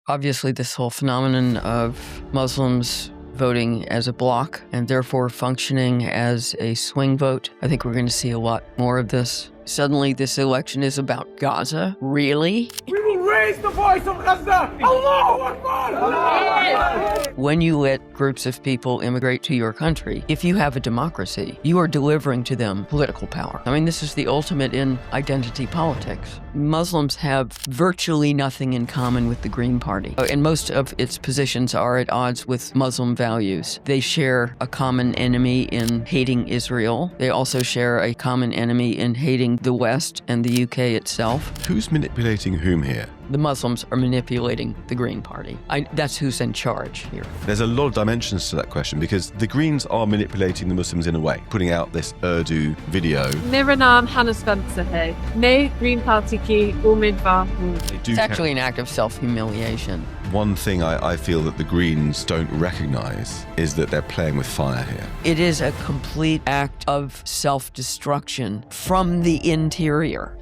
Obviously, this whole phenomenon of Muslims voting as a bloc and therefore functioning as a swing vote, I think we're going to see a lot more of this. Suddenly, this election is about Gaza? Really? We will raise the voice of Gaza! Allahu Akbar! Allahu Akbar! When you let groups of people immigrate to your country, if you have a democracy, you are delivering to them political power. I mean, this is the ultimate in identity politics. Muslims have virtually nothing in common with the Green Party, and most of its positions are at odds with Muslim values. They share a common enemy in hating Israel. They also share a common enemy in hating the West and the UK itself. Who's manipulating whom here? The Muslims are manipulating the Green Party. That's who's in charge here. There's a lot of dimensions to that question because the Greens are manipulating the Muslims in a way, putting out this Urdu video. मेरा नाम हना Spencer है मैं Green Party की उम्मीदवार हूँ. It's actually an act of self-humiliation. One thing I feel that the Greens don't recognise is that they're playing with fire here. It is a complete act of self-destruction from the interior.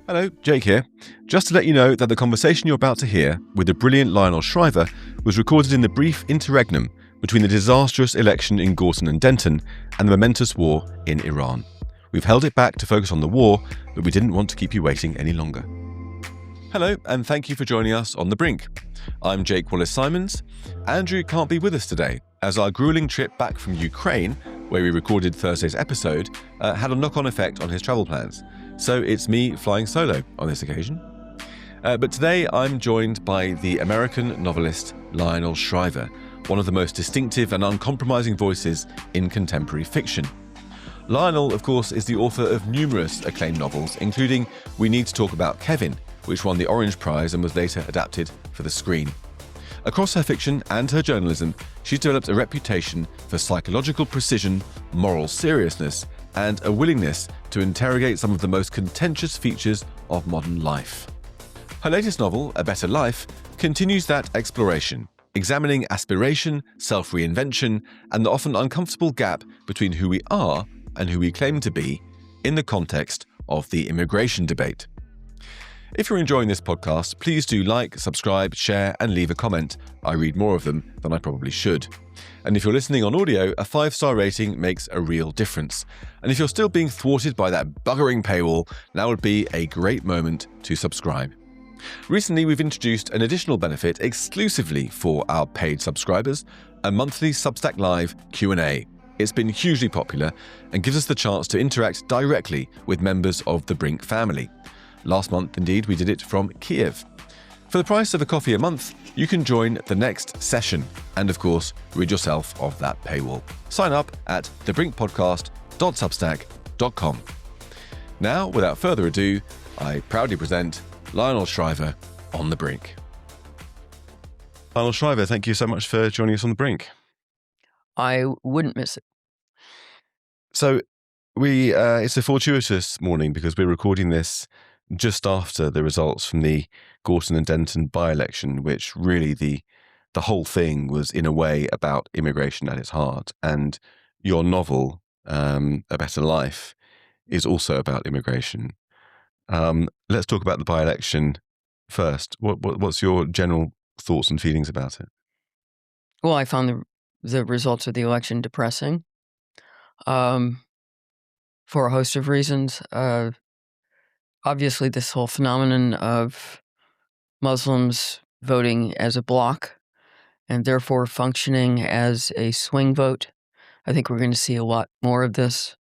Hello, Jake here. Just to let you know that the conversation you're about to hear with the brilliant Lionel Shriver was recorded in the brief interregnum between the disastrous election in Gorton and Denton and the momentous war in Iran. We've held it back to focus on the war, but we didn't want to keep you waiting any longer. Hello, and thank you for joining us on The Brink. I'm Jake Wallace-Simons. Andrew can't be with us today, as our grueling trip back from Ukraine, where we recorded Thursday's episode, had a knock-on effect on his travel plans. So it's me flying solo on this occasion. But today I'm joined by the American novelist Lionel Shriver, one of the most distinctive and uncompromising voices in contemporary fiction. Lionel, of course, is the author of numerous acclaimed novels, including We Need to Talk About Kevin, which won the Orange Prize and was later adapted for the screen. Across her fiction and her journalism, she's developed a reputation for psychological precision, moral seriousness, and a willingness to interrogate some of the most contentious features of modern life. Her latest novel, A Better Life, continues that exploration, examining aspiration, self-reinvention, and the often uncomfortable gap between who we are and who we claim to be in the context of the immigration debate. If you're enjoying this podcast, please do like, subscribe, share, and leave a comment. I read more of them than I probably should. And if you're listening on audio, a 5-star rating makes a real difference. And if you're still being thwarted by that buggering paywall, now would be a great moment to subscribe. Recently, we've introduced an additional benefit exclusively for our paid subscribers, a monthly Substack Live Q&A. It's been hugely popular and gives us the chance to interact directly with members of the Brink family. Last month, indeed, we did it from Kiev. For the price of a coffee a month, you can join the next session and, of course, rid yourself of that paywall. Sign up at thebrinkpodcast.substack.com. Now, without further ado, I proudly present Lionel Shriver on The Brink. Lionel Shriver, thank you so much for joining us on The Brink. I wouldn't miss it. So, it's a fortuitous morning because we're recording this just after the results from the Gorton and Denton by-election, which really the whole thing was in a way about immigration at its heart. And your novel, A Better Life, is also about immigration. Let's talk about the by-election first. What's your general thoughts and feelings about it? Well, I found the results of the election depressing for a host of reasons. Obviously, this whole phenomenon of Muslims voting as a bloc and therefore functioning as a swing vote, I think we're going to see a lot more of this.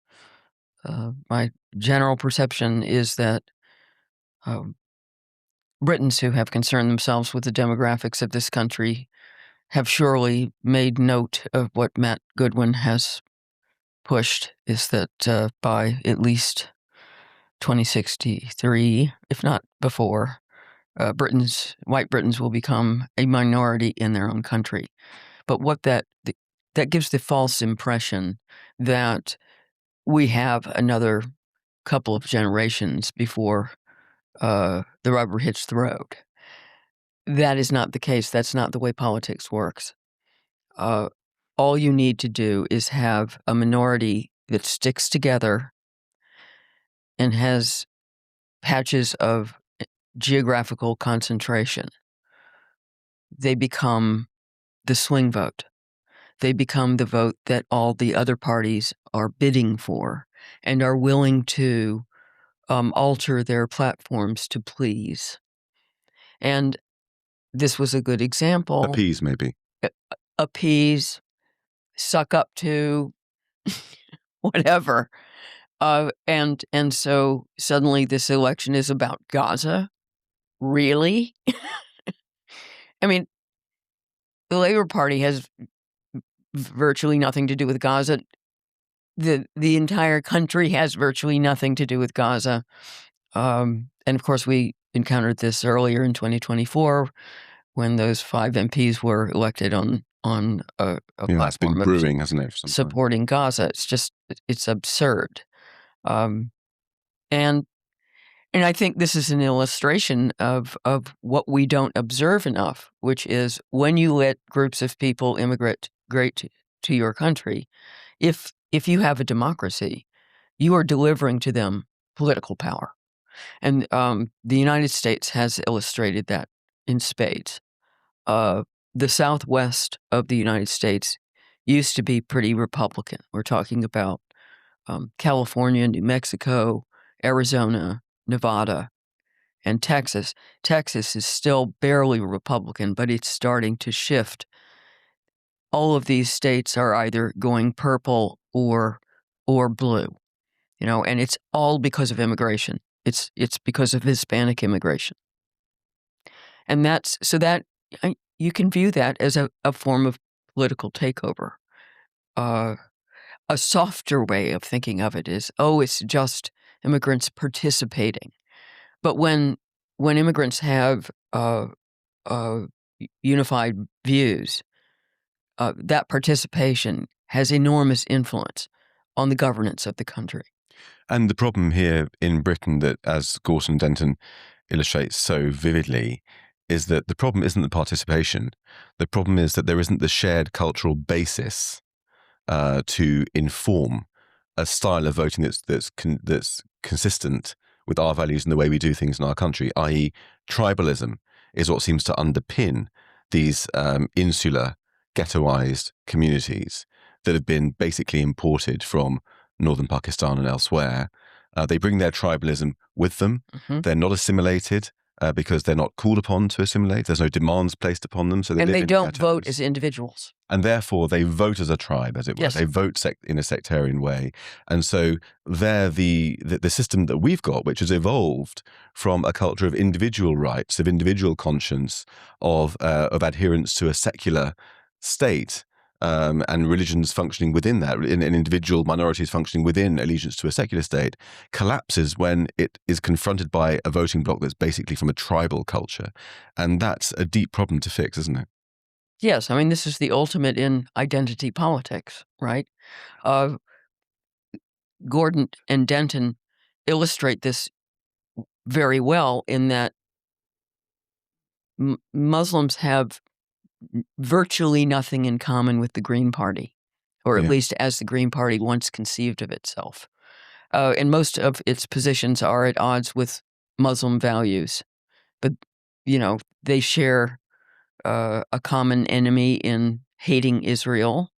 My general perception is that Britons who have concerned themselves with the demographics of this country have surely made note of what Matt Goodwin has pushed, is that by at least 2063, if not before, white Britons will become a minority in their own country. But what that gives the false impression that we have another couple of generations before the rubber hits the road. That is not the case. That's not the way politics works. All you need to do is have a minority that sticks together and has patches of geographical concentration. they become the swing vote. They become the vote that all the other parties are bidding for and are willing to alter their platforms to please. And this was a good example. Appease, maybe. Appease, suck up to, whatever. And so suddenly this election is about Gaza. Really? I mean, the Labour Party has virtually nothing to do with Gaza. The entire country has virtually nothing to do with Gaza. And of course, we encountered this earlier in 2024 when those 5 MPs were elected on a platform it's been brewing, hasn't it, for some supporting Gaza. It's absurd. And I think this is an illustration of what we don't observe enough, which is when you let groups of people immigrate to your country, if you have a democracy, you are delivering to them political power. And the United States has illustrated that in spades. The Southwest of the United States used to be pretty Republican. We're talking about California, New Mexico, Arizona, Nevada, and Texas. Texas is still barely Republican, but it's starting to shift. All of these states are either going purple or blue, and it's all because of immigration. It's because of Hispanic immigration. And you can view that as a form of political takeover. A softer way of thinking of it is, it's just immigrants participating. But when immigrants have unified views, that participation has enormous influence on the governance of the country. And the problem here in Britain that, as Gorton and Denton illustrates so vividly, is that the problem isn't the participation. The problem is that there isn't the shared cultural basis to inform a style of voting that's consistent with our values and the way we do things in our country, i.e. tribalism is what seems to underpin these insular, ghettoized communities that have been basically imported from northern Pakistan and elsewhere. They bring their tribalism with them. Mm-hmm. They're not assimilated because they're not called upon to assimilate. There's no demands placed upon them. So they don't vote as individuals. And therefore, they vote as a tribe, as it were. Yes. They vote in a sectarian way. And so they're the system that we've got, which has evolved from a culture of individual rights, of individual conscience, of adherence to a secular state, and religions functioning within that, and individual minorities functioning within allegiance to a secular state, collapses when it is confronted by a voting bloc that's basically from a tribal culture. And that's a deep problem to fix, isn't it? Yes, I mean, this is the ultimate in identity politics, right? Gorton and Denton illustrate this very well in that Muslims have virtually nothing in common with the Green Party, or at least as the Green Party once conceived of itself. And most of its positions are at odds with Muslim values. But, they share a common enemy in hating Israel.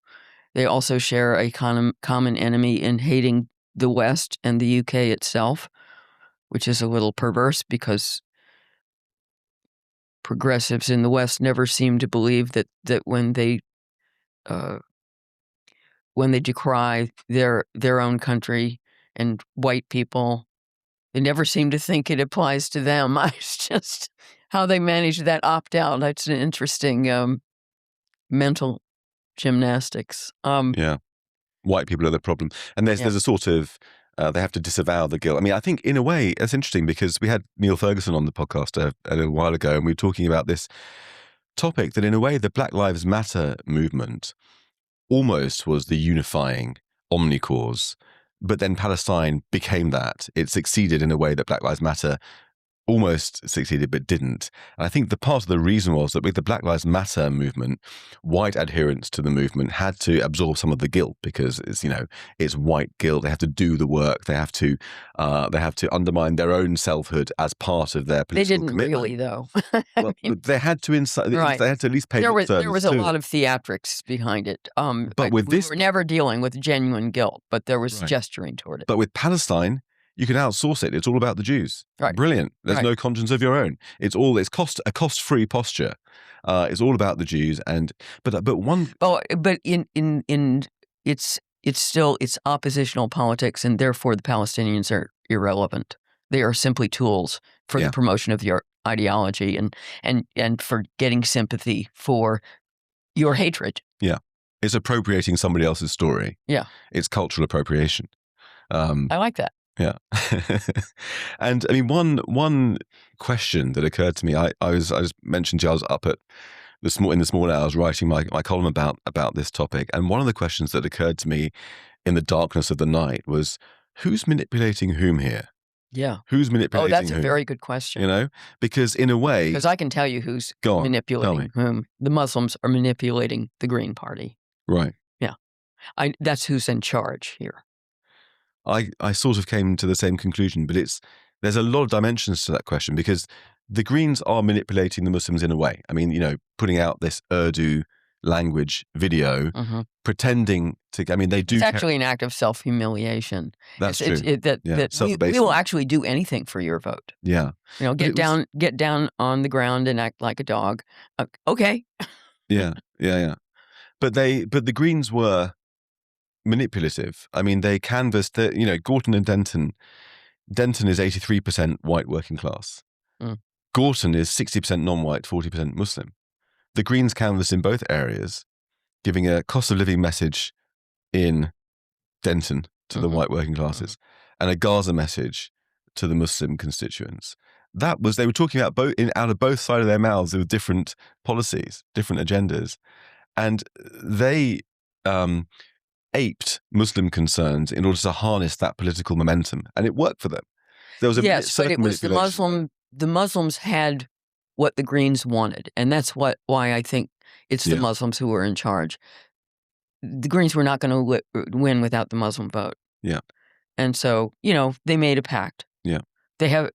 They also share a common enemy in hating the West and the UK itself, which is a little perverse because progressives in the West never seem to believe that when they decry their own country and white people, they never seem to think it applies to them. It's just how they manage that opt-out. That's an interesting mental gymnastics. White people are the problem. And there's a sort of, they have to disavow the guilt. I mean, I think in a way, it's interesting because we had Neil Ferguson on the podcast a little while ago, and we were talking about this topic that in a way the Black Lives Matter movement almost was the unifying omni-cause. But then Palestine became that. It succeeded in a way that Black Lives Matter almost succeeded but didn't. And I think the part of the reason was that with the Black Lives Matter movement, white adherents to the movement had to absorb some of the guilt because it's white guilt. They have to do the work. They have to undermine their own selfhood as part of their political They didn't commitment. really, though. Well, they had to Right. They had to at least pay there lip was service a to lot it. of theatrics behind it. But with we this, were never dealing with genuine guilt, but there was Right. gesturing toward it. But with Palestine, you can outsource it. It's all about the Jews. Right. Brilliant. There's Right. no conscience of your own. It's a cost-free posture. It's all about the Jews. But it's oppositional politics, and therefore the Palestinians are irrelevant. They are simply tools for the promotion of your ideology and for getting sympathy for your hatred. Yeah. It's appropriating somebody else's story. Yeah. It's cultural appropriation. I like that. Yeah. And I mean, one question that occurred to me, I just mentioned to you, I was up in the small hours writing my column about this topic. And one of the questions that occurred to me in the darkness of the night was, who's manipulating whom here? Yeah. Who's manipulating that's whom? a very good question. Because in a way... Because I can tell you who's Go on, manipulating whom. The Muslims are manipulating the Green Party. Right. Yeah. That's who's in charge here. I sort of came to the same conclusion, but there's a lot of dimensions to that question because the Greens are manipulating the Muslims in a way. I mean, putting out this Urdu language video, pretending to, they do... It's actually an act of self-humiliation. That's true. We will actually do anything for your vote. Yeah. Get down on the ground and act like a dog. Okay. Yeah. But the Greens were manipulative. I mean, they canvassed Gorton and Denton. Denton is 83% white working class. Gorton is 60% non-white, 40% Muslim. The Greens canvassed in both areas, giving a cost of living message in Denton to the white working classes and a Gaza message to the Muslim constituents. They were talking out of both sides of their mouths with different policies, different agendas, and they aped Muslim concerns in order to harness that political momentum, and it worked for them. There was a but it was the Muslims had what the Greens wanted, and that's why I think it's the Muslims who were in charge. The Greens were not going to win without the Muslim vote. Yeah, and so they made a pact. Yeah, they have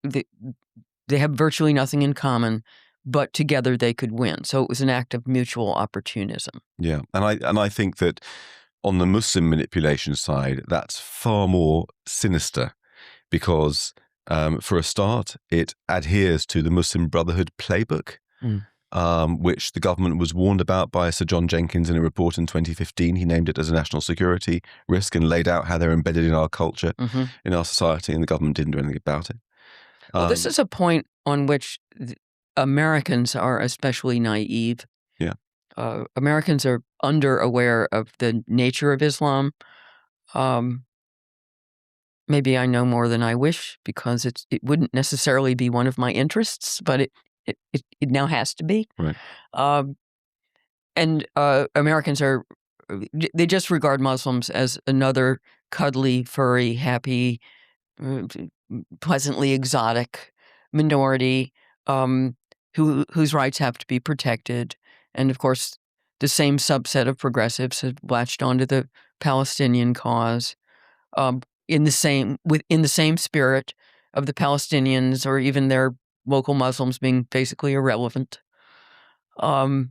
virtually nothing in common, but together they could win. So it was an act of mutual opportunism. Yeah, and I think that on the Muslim manipulation side, that's far more sinister because, for a start, it adheres to the Muslim Brotherhood playbook, which the government was warned about by Sir John Jenkins in a report in 2015. He named it as a national security risk and laid out how they're embedded in our culture, in our society, and the government didn't do anything about it. Well, this is a point on which Americans are especially naive. Yeah. Americans are under-aware of the nature of Islam. Maybe I know more than I wish because it wouldn't necessarily be one of my interests, but it now has to be. Right. And Americans they just regard Muslims as another cuddly, furry, happy, pleasantly exotic minority whose rights have to be protected. And of course, the same subset of progressives have latched onto the Palestinian cause in the same spirit of the Palestinians or even their local Muslims being basically irrelevant. But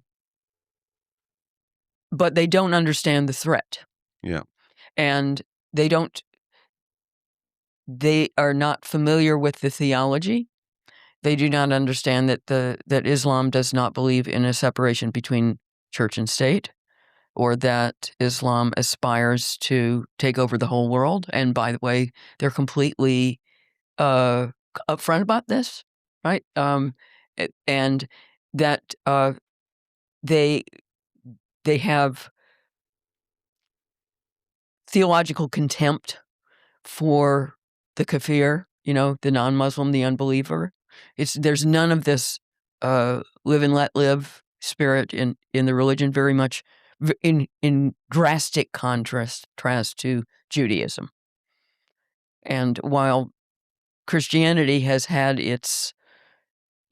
they don't understand the threat. Yeah. And they are not familiar with the theology. They do not understand that Islam does not believe in a separation between church and state, or that Islam aspires to take over the whole world. And by the way, they're completely upfront about this, right? And that they have theological contempt for the kafir, the non-Muslim, the unbeliever. There's none of this live and let live spirit in the religion, very much in drastic contrast to Judaism. And while Christianity has had its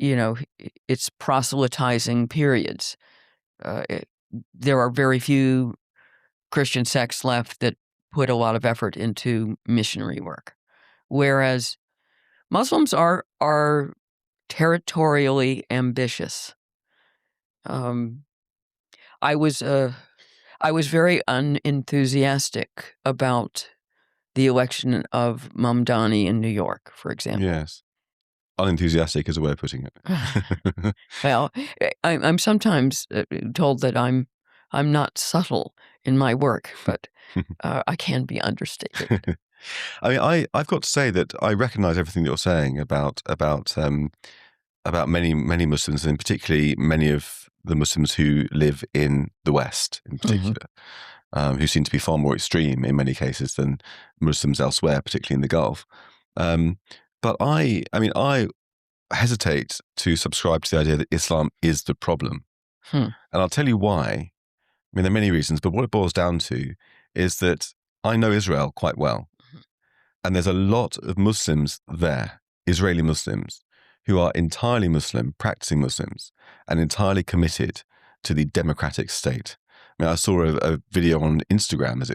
it's proselytizing periods. There are very few Christian sects left that put a lot of effort into missionary work, whereas Muslims are territorially ambitious. I was very unenthusiastic about the election of Mamdani in New York, for example. Yes. Unenthusiastic is a way of putting it. Well, I'm sometimes told that I'm not subtle in my work, but I can be understated. I mean, I've got to say that I recognise everything that you're saying about many Muslims, and particularly many of the Muslims who live in the West, in particular, who seem to be far more extreme in many cases than Muslims elsewhere, particularly in the Gulf. But I hesitate to subscribe to the idea that Islam is the problem. And I'll tell you why. I mean, there are many reasons, but what it boils down to is that I know Israel quite well. And there's a lot of Muslims there, Israeli Muslims, who are entirely Muslim, practicing Muslims, and entirely committed to the democratic state. I mean, I saw a video on Instagram, as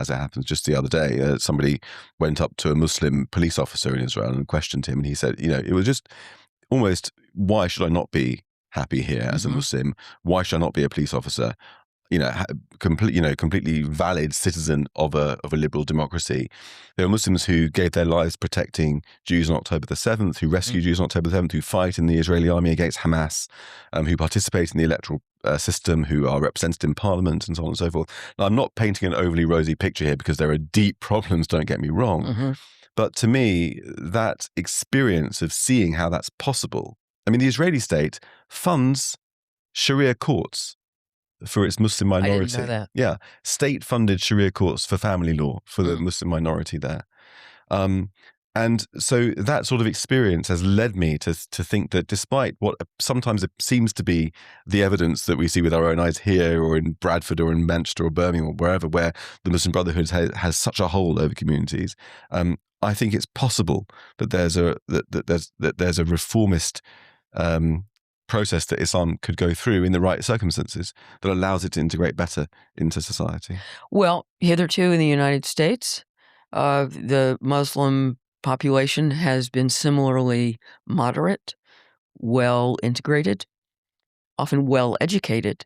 it happens, just the other day. Somebody went up to a Muslim police officer in Israel and questioned him, and he said, it was just almost, why should I not be happy here as a Muslim? Why should I not be a police officer? Completely valid citizen of a liberal democracy. There are Muslims who gave their lives protecting Jews on October the 7th, who rescue Jews on October the 7th, who fight in the Israeli army against Hamas, who participate in the electoral system, who are represented in parliament, and so on and so forth. Now, I'm not painting an overly rosy picture here because there are deep problems, don't get me wrong. But to me, that experience of seeing how that's possible, I mean, the Israeli state funds Sharia courts for its Muslim minority. I didn't know that. Yeah, state-funded Sharia courts for family law for the Muslim minority there. And so that sort of experience has led me to think that despite what sometimes it seems to be the evidence that we see with our own eyes here or in Bradford or in Manchester or Birmingham or wherever, where the Muslim Brotherhood has such a hold over communities, I think it's possible that there's a reformist process that Islam could go through in the right circumstances that allows it to integrate better into society. Well, hitherto in the United States, the Muslim population has been similarly moderate, well integrated, often well educated,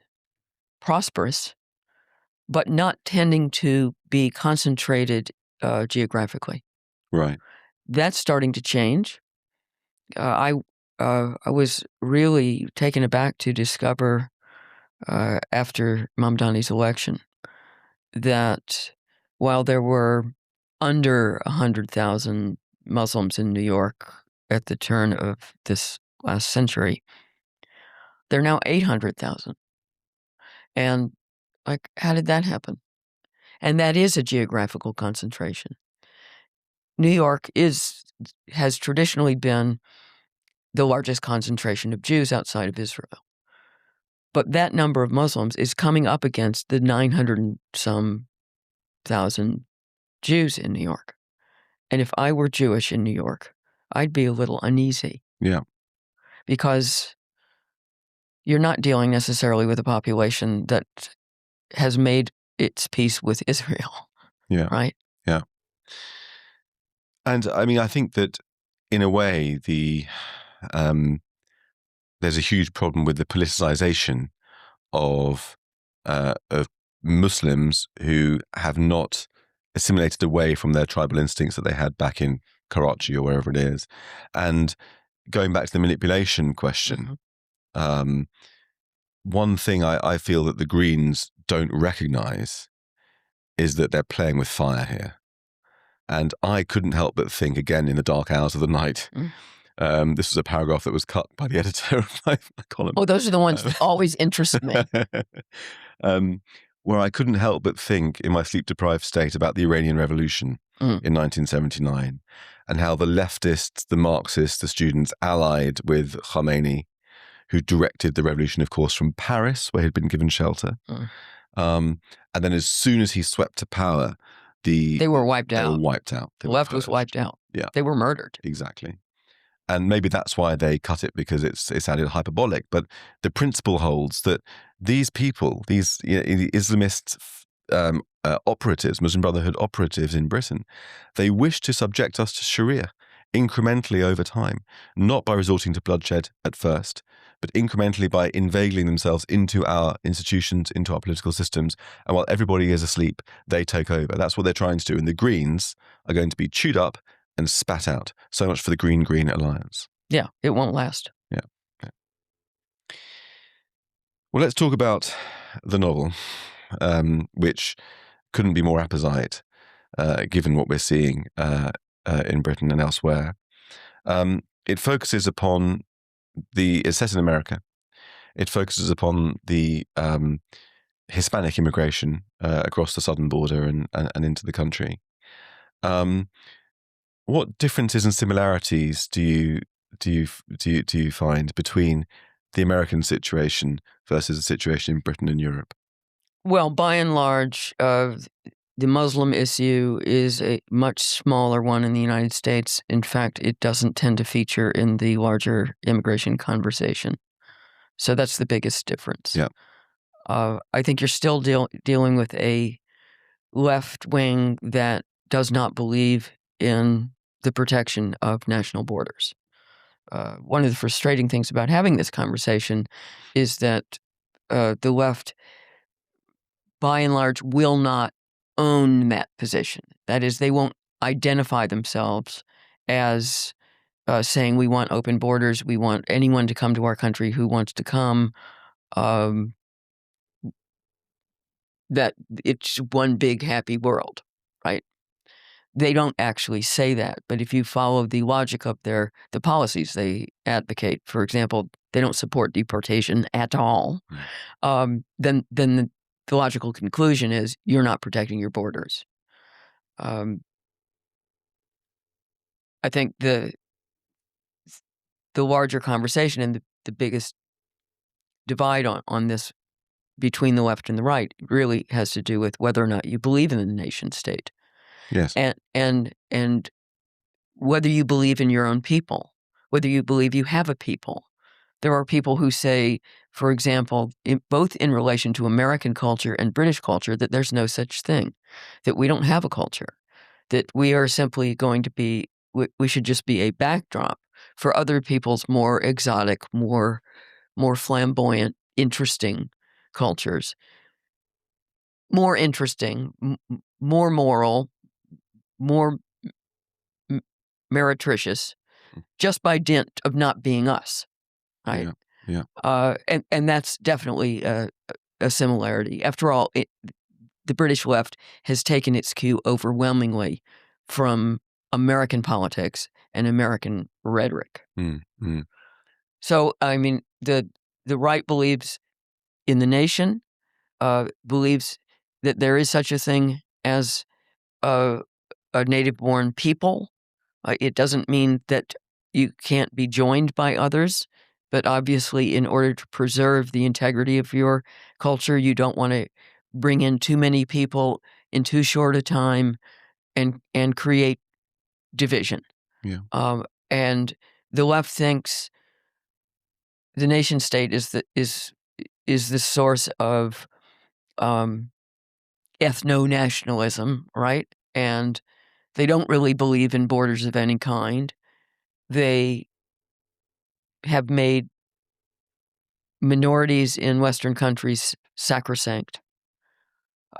prosperous, but not tending to be concentrated geographically. Right. That's starting to change. I was really taken aback to discover after Mamdani's election that while there were under 100,000 Muslims in New York at the turn of this last century, there are now 800,000. And how did that happen? And that is a geographical concentration. New York has traditionally been the largest concentration of Jews outside of Israel. But that number of Muslims is coming up against the 900 and some thousand Jews in New York. And if I were Jewish in New York, I'd be a little uneasy. Yeah. Because you're not dealing necessarily with a population that has made its peace with Israel. Yeah. Right? Yeah. And I mean, I think that in a way, there's a huge problem with the politicization of Muslims who have not assimilated away from their tribal instincts that they had back in Karachi or wherever it is. And going back to the manipulation question, one thing I feel that the Greens don't recognize is that they're playing with fire here. And I couldn't help but think, again, in the dark hours of the night, this was a paragraph that was cut by the editor of my column. Oh, those are the ones that always interest me. Where I couldn't help but think in my sleep-deprived state about the Iranian Revolution in 1979 and how the leftists, the Marxists, the students allied with Khomeini, who directed the revolution, of course, from Paris, where he'd been given shelter. And then as soon as he swept to power, they were wiped out. The left was wiped out. Yeah. They were murdered. Exactly. And maybe that's why they cut it, because it sounded hyperbolic. But the principle holds that these people, these Islamist operatives, Muslim Brotherhood operatives in Britain, they wish to subject us to Sharia incrementally over time, not by resorting to bloodshed at first, but incrementally by inveigling themselves into our institutions, into our political systems. And while everybody is asleep, they take over. That's what they're trying to do. And the Greens are going to be chewed up and spat out. So much for the Green-Green alliance. Yeah, it won't last. Yeah. Well, let's talk about the novel, which couldn't be more apposite, given what we're seeing in Britain and elsewhere. It focuses upon it's set in America. It focuses upon the Hispanic immigration across the southern border and into the country. What differences and similarities do you find between the American situation versus the situation in Britain and Europe? Well, by and large, the Muslim issue is a much smaller one in the United States. In fact, it doesn't tend to feature in the larger immigration conversation. So that's the biggest difference. Yeah. I think you're still dealing with a left wing that does not believe in the protection of national borders. One of the frustrating things about having this conversation is that the left, by and large, will not own that position. That is, they won't identify themselves as saying we want open borders, we want anyone to come to our country who wants to come, that it's one big happy world, right? They don't actually say that, but if you follow the logic of the policies they advocate, for example, they don't support deportation at all, then the logical conclusion is you're not protecting your borders. I think the larger conversation and the biggest divide on this between the left and the right really has to do with whether or not you believe in the nation state. Yes. And whether you believe in your own people, whether you believe you have a people. There are people who say, for example, both in relation to American culture and British culture, that there's no such thing, that we don't have a culture, that we are simply going to be, we should just be a backdrop for other people's more exotic, more flamboyant, interesting cultures. More interesting, more moral, more meretricious, just by dint of not being us, right? Yeah. And that's definitely a similarity. After all, the British left has taken its cue overwhelmingly from American politics and American rhetoric. So, I mean, the right believes in the nation, believes that there is such a thing as a native-born people. It doesn't mean that you can't be joined by others, but obviously in order to preserve the integrity of your culture, you don't want to bring in too many people in too short a time and create division. Yeah. And the left thinks the nation state is the source of ethno-nationalism, right? And they don't really believe in borders of any kind. They have made minorities in Western countries sacrosanct.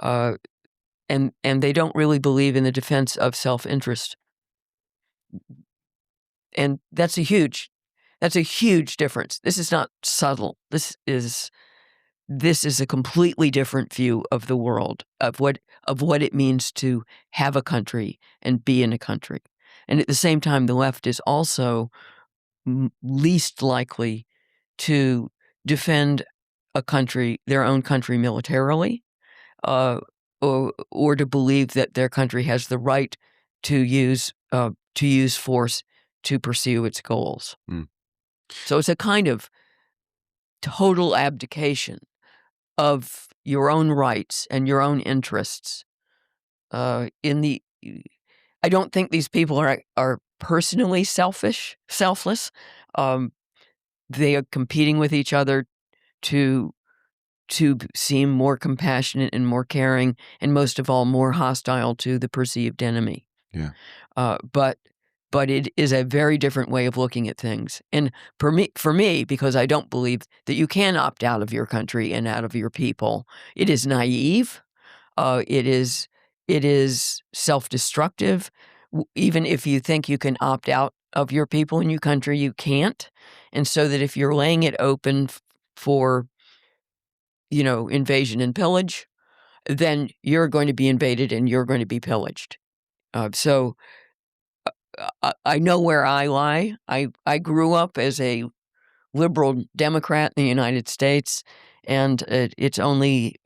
And they don't really believe in the defense of self-interest. And that's a huge difference. This is not subtle. This is a completely different view of the world, of what it means to have a country and be in a country. And at the same time, the left is also least likely to defend a country, their own country, militarily, or to believe that their country has the right to use force to pursue its goals. So it's a kind of total abdication of your own rights and your own interests. I don't think these people are personally selfless. They are competing with each other to seem more compassionate and more caring, and most of all, more hostile to the perceived enemy. Yeah. But it is a very different way of looking at things. And for me, because I don't believe that you can opt out of your country and out of your people, it is naive. It is self-destructive. Even if you think you can opt out of your people and your country, you can't. And so that if you're laying it open for, invasion and pillage, then you're going to be invaded and you're going to be pillaged. So I know where I lie. I grew up as a liberal Democrat in the United States, and it's only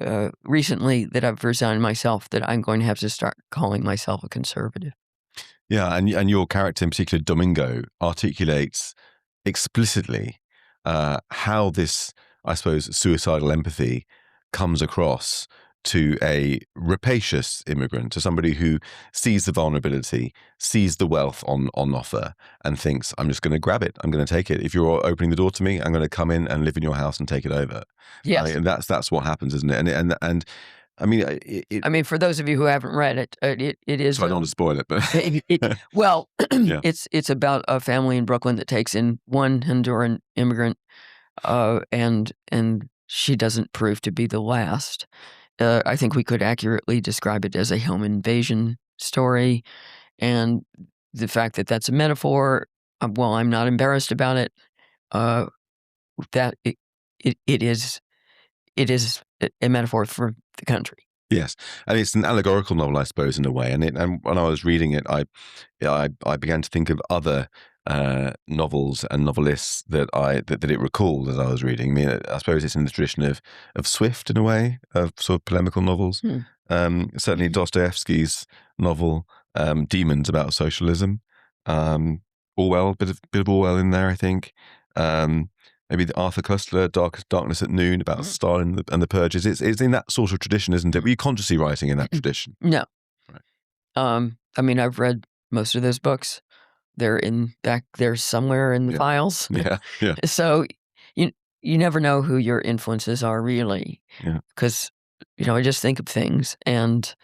recently that I've resigned myself that I'm going to have to start calling myself a conservative. Yeah, and your character in particular, Domingo, articulates explicitly how this, I suppose, suicidal empathy comes across to a rapacious immigrant, to somebody who sees the vulnerability, sees the wealth on offer, and thinks, I'm just going to grab it. I'm going to take it. If you're opening the door to me, I'm going to come in and live in your house and take it over. Yes. And that's what happens, isn't it? And I mean, for those of you who haven't read it, it is. So I don't want to spoil it, but well, yeah. It's about a family in Brooklyn that takes in one Honduran immigrant, and she doesn't prove to be the last. I think we could accurately describe it as a home invasion story, and the fact that that's a metaphor. Well, I'm not embarrassed about it. That it is a metaphor for the country. Yes, and it's an allegorical novel, I suppose, in a way. And when I was reading it, I began to think of other novels and novelists that it recalled as I was reading. I mean, I suppose it's in the tradition of Swift, in a way, of sort of polemical novels. Certainly Dostoevsky's novel Demons, about socialism. Orwell, bit of Orwell in there, I think. Maybe the Arthur Koestler, Darkness at Noon, about Stalin and the Purges. It's in that sort of tradition, isn't it? Were you consciously writing in that tradition? No. Right. I mean, I've read most of those books. They're there somewhere in the files. Yeah. So you never know who your influences are, really. Yeah. Because I just think of things, and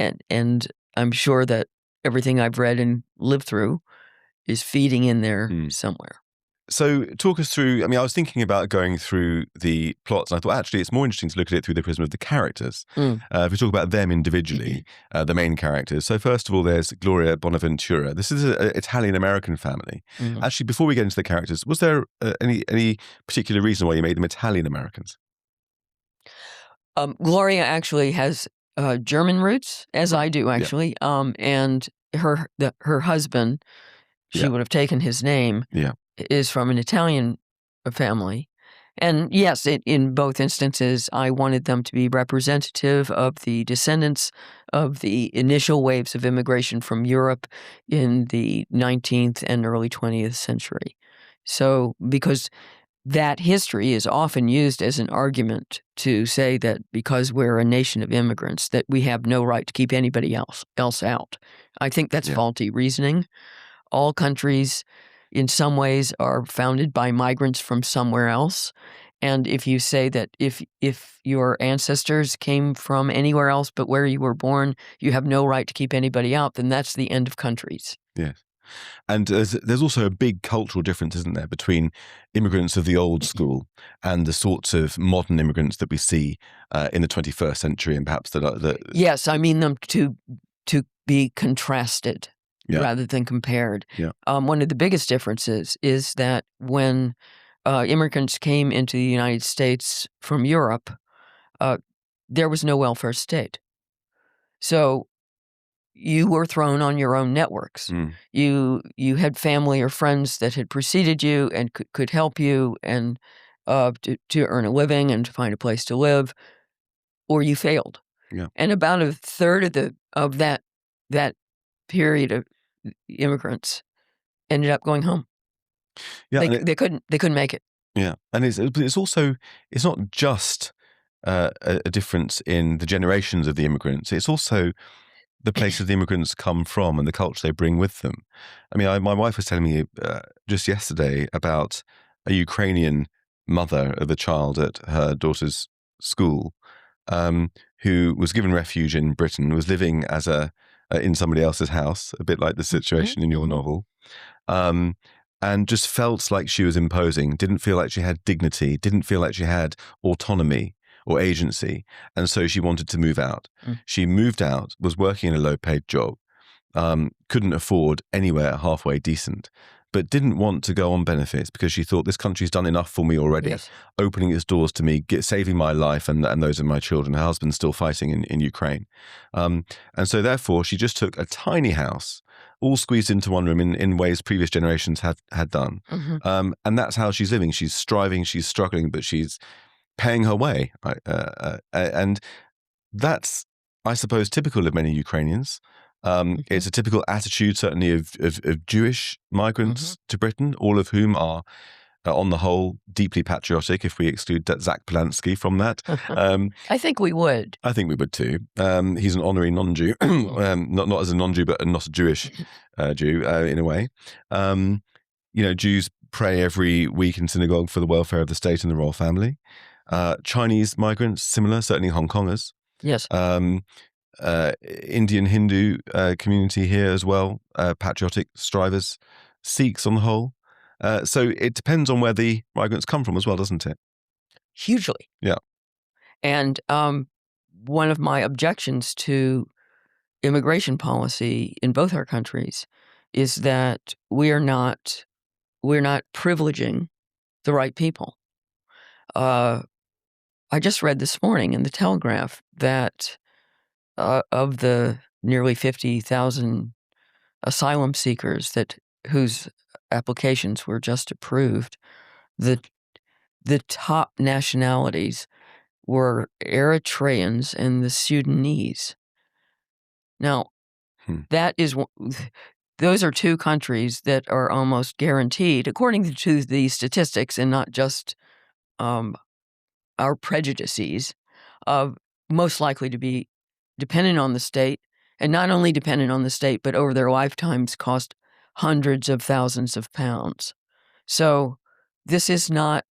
I'm sure that everything I've read and lived through is feeding in there somewhere. So talk us through, I mean, I was thinking about going through the plots, and I thought actually it's more interesting to look at it through the prism of the characters. If we talk about them individually, the main characters. So first of all, there's Gloria Bonaventura. This is an Italian-American family. Actually, before we get into the characters, was there any particular reason why you made them Italian-Americans? Gloria actually has German roots, as I do, actually. And her husband, she would have taken his name, is from an Italian family. And yes, in both instances, I wanted them to be representative of the descendants of the initial waves of immigration from Europe in the 19th and early 20th century. So, because that history is often used as an argument to say that because we're a nation of immigrants, that we have no right to keep anybody else out. I think that's faulty reasoning. All countries, in some ways, are founded by migrants from somewhere else. And if you say that if your ancestors came from anywhere else but where you were born, you have no right to keep anybody out, then that's the end of countries. Yes. And there's also a big cultural difference, isn't there, between immigrants of the old school and the sorts of modern immigrants that we see in the 21st century, and perhaps Yes, I mean them to be contrasted rather than compared. One of the biggest differences is that when immigrants came into the United States from Europe, there was no welfare state. So you were thrown on your own networks. You had family or friends that had preceded you and could help you and to earn a living and to find a place to live, or you failed. And about a third of that period of immigrants ended up going home. They couldn't make it. Yeah, and it's also, it's not just a difference in the generations of the immigrants. It's also the places the immigrants come from and the culture they bring with them. I mean, my wife was telling me just yesterday about a Ukrainian mother of a child at her daughter's school who was given refuge in Britain, was living as in somebody else's house, a bit like the situation in your novel, and just felt like she was imposing, didn't feel like she had dignity, didn't feel like she had autonomy or agency, and so she wanted to move out. She moved out, was working in a low-paid job, couldn't afford anywhere halfway decent, but didn't want to go on benefits because she thought this country's done enough for me already, opening its doors to me, saving my life and those of my children. Her husband's still fighting in Ukraine. And so therefore, she just took a tiny house, all squeezed into one room in ways previous generations had done. And that's how she's living. She's striving, she's struggling, but she's paying her way. And that's, I suppose, typical of many Ukrainians. It's a typical attitude, certainly, of Jewish migrants to Britain, all of whom are, on the whole, deeply patriotic, if we exclude Zach Polanski from that. I think we would. I think we would too. He's an honorary non-Jew, not as a non-Jew, but not a Jewish Jew, in a way. Jews pray every week in synagogue for the welfare of the state and the royal family. Chinese migrants, similar, certainly Hong Kongers. Yes. Indian Hindu community here as well, patriotic strivers, Sikhs on the whole. So it depends on where the migrants come from as well, doesn't it? Hugely. Yeah. And one of my objections to immigration policy in both our countries is that we're not privileging the right people. I just read this morning in the Telegraph that of the nearly 50,000 asylum seekers whose applications were just approved, the top nationalities were Eritreans and the Sudanese. Now, those are two countries that are almost guaranteed, according to the statistics and not just our prejudices, most likely to be dependent on the state, and not only dependent on the state, but over their lifetimes cost hundreds of thousands of pounds. So this is not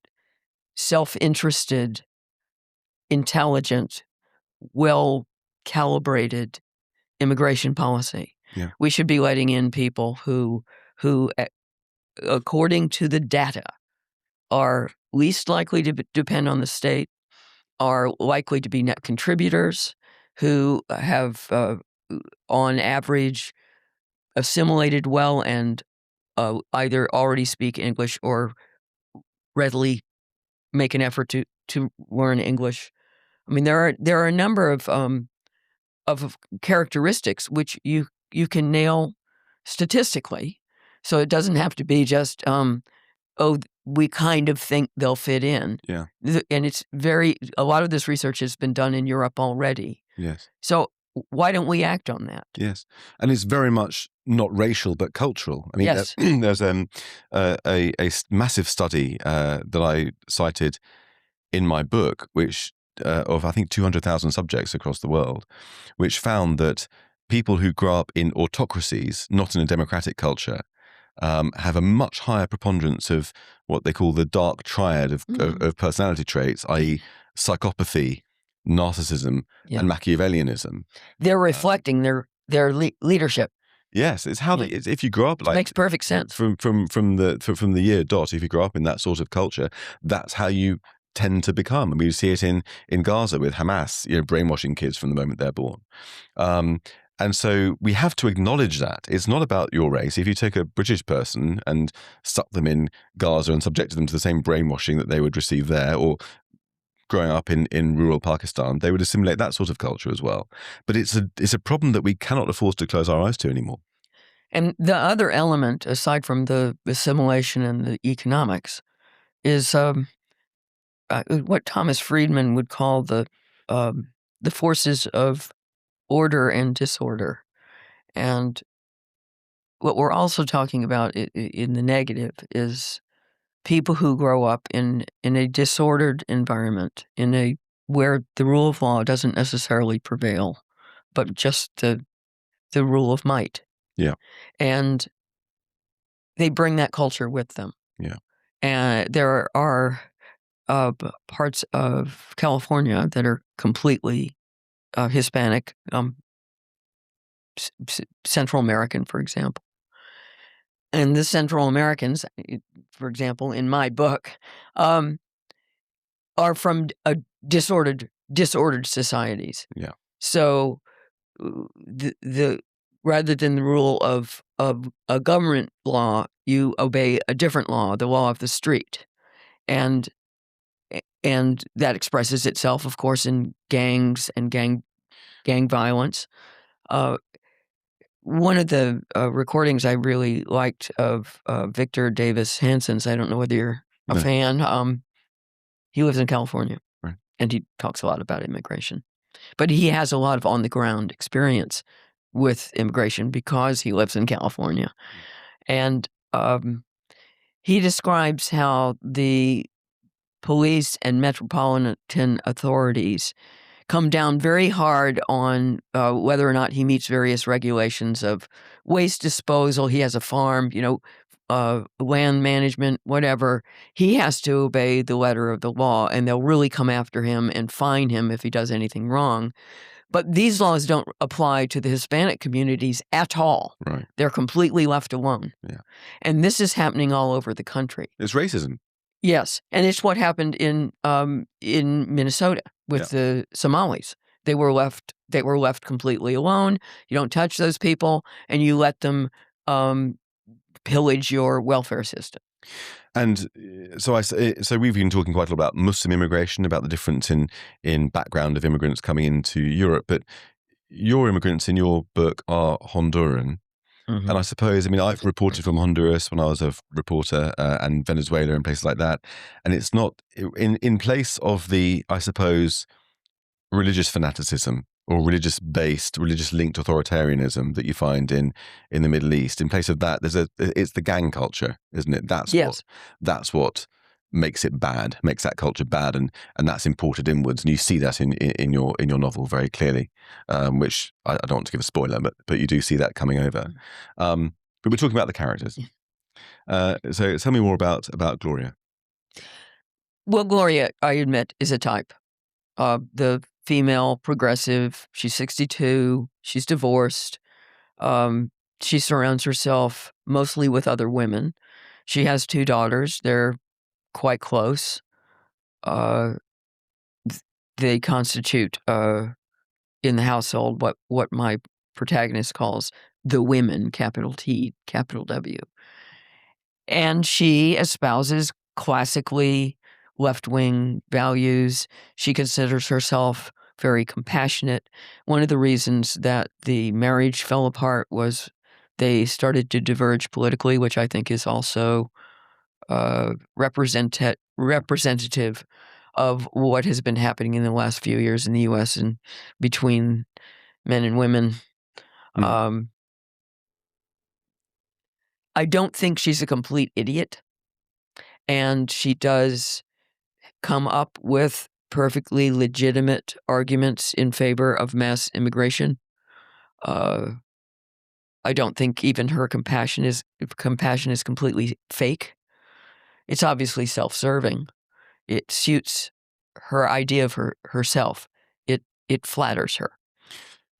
self-interested, intelligent, well-calibrated immigration policy. Yeah. We should be letting in people who, according to the data, are least likely to depend on the state, are likely to be net contributors, who have, on average, assimilated well and either already speak English or readily make an effort to learn English. I mean, there are a number of characteristics which you can nail statistically, so it doesn't have to be just we kind of think they'll fit in. Yeah. And a lot of this research has been done in Europe already. Yes. So why don't we act on that? Yes. And it's very much not racial, but cultural. I mean, Yes. there's a massive study that I cited in my book, which of, I think, 200,000 subjects across the world, which found that people who grow up in autocracies, not in a democratic culture, have a much higher preponderance of what they call the dark triad of personality traits, i.e. psychopathy, narcissism, and Machiavellianism. They're reflecting their leadership. Yes, it's how if you grow up like, makes perfect sense. From the year dot, if you grow up in that sort of culture, that's how you tend to become. And we see it in Gaza with Hamas, brainwashing kids from the moment they're born. And so we have to acknowledge that. It's not about your race. If you take a British person and stuck them in Gaza and subjected them to the same brainwashing that they would receive there, or growing up in rural Pakistan, they would assimilate that sort of culture as well. But it's a problem that we cannot afford to close our eyes to anymore. And the other element, aside from the assimilation and the economics, is what Thomas Friedman would call the forces of order and disorder. And what we're also talking about in the negative is people who grow up in a disordered environment, where the rule of law doesn't necessarily prevail, but just the the rule of might. Yeah. And they bring that culture with them. Yeah. And there are parts of California that are completely Hispanic, Central American, for example. And the Central Americans, for example, in my book, are from disordered societies. Yeah. So the rather than the rule of a government law, you obey a different law, the law of the street, and that expresses itself, of course, in gangs and gang violence. One of the recordings I really liked of Victor Davis Hanson's, I don't know whether you're a fan. He lives in California, right, and he talks a lot about immigration. But he has a lot of on-the-ground experience with immigration because he lives in California. And he describes how the police and metropolitan authorities come down very hard on whether or not he meets various regulations of waste disposal. He has a farm, land management, whatever. He has to obey the letter of the law, and they'll really come after him and fine him if he does anything wrong. But these laws don't apply to the Hispanic communities at all. Right. They're completely left alone. Yeah. And this is happening all over the country. It's racism. Yes, and it's what happened in Minnesota with the Somalis. They were left completely alone. You don't touch those people, and you let them pillage your welfare system. And so we've been talking quite a lot about Muslim immigration, about the difference in background of immigrants coming into Europe. But your immigrants in your book are Honduran. Mm-hmm. And I suppose, I've reported from Honduras when I was a reporter, and Venezuela and places like that. And it's not in place of the, I suppose, religious fanaticism or religious linked authoritarianism that you find in the Middle East. In place of that, it's the gang culture, isn't it? That's what makes it bad, makes that culture bad, and that's imported inwards. And you see that in your novel very clearly, which I don't want to give a spoiler, but you do see that coming over. But we're talking about the characters. So tell me more about Gloria. Well, Gloria, I admit, is a type. The female progressive. She's 62. She's divorced. She surrounds herself mostly with other women. She has 2 daughters. They're quite close. They constitute in the household what my protagonist calls the women, capital T, capital W. And she espouses classically left-wing values. She considers herself very compassionate. One of the reasons that the marriage fell apart was they started to diverge politically, which I think is also representative of what has been happening in the last few years in the U.S. and between men and women. I don't think she's a complete idiot, and she does come up with perfectly legitimate arguments in favor of mass immigration. I don't think even her compassion is completely fake. It's obviously self-serving. It suits her idea of herself. It flatters her.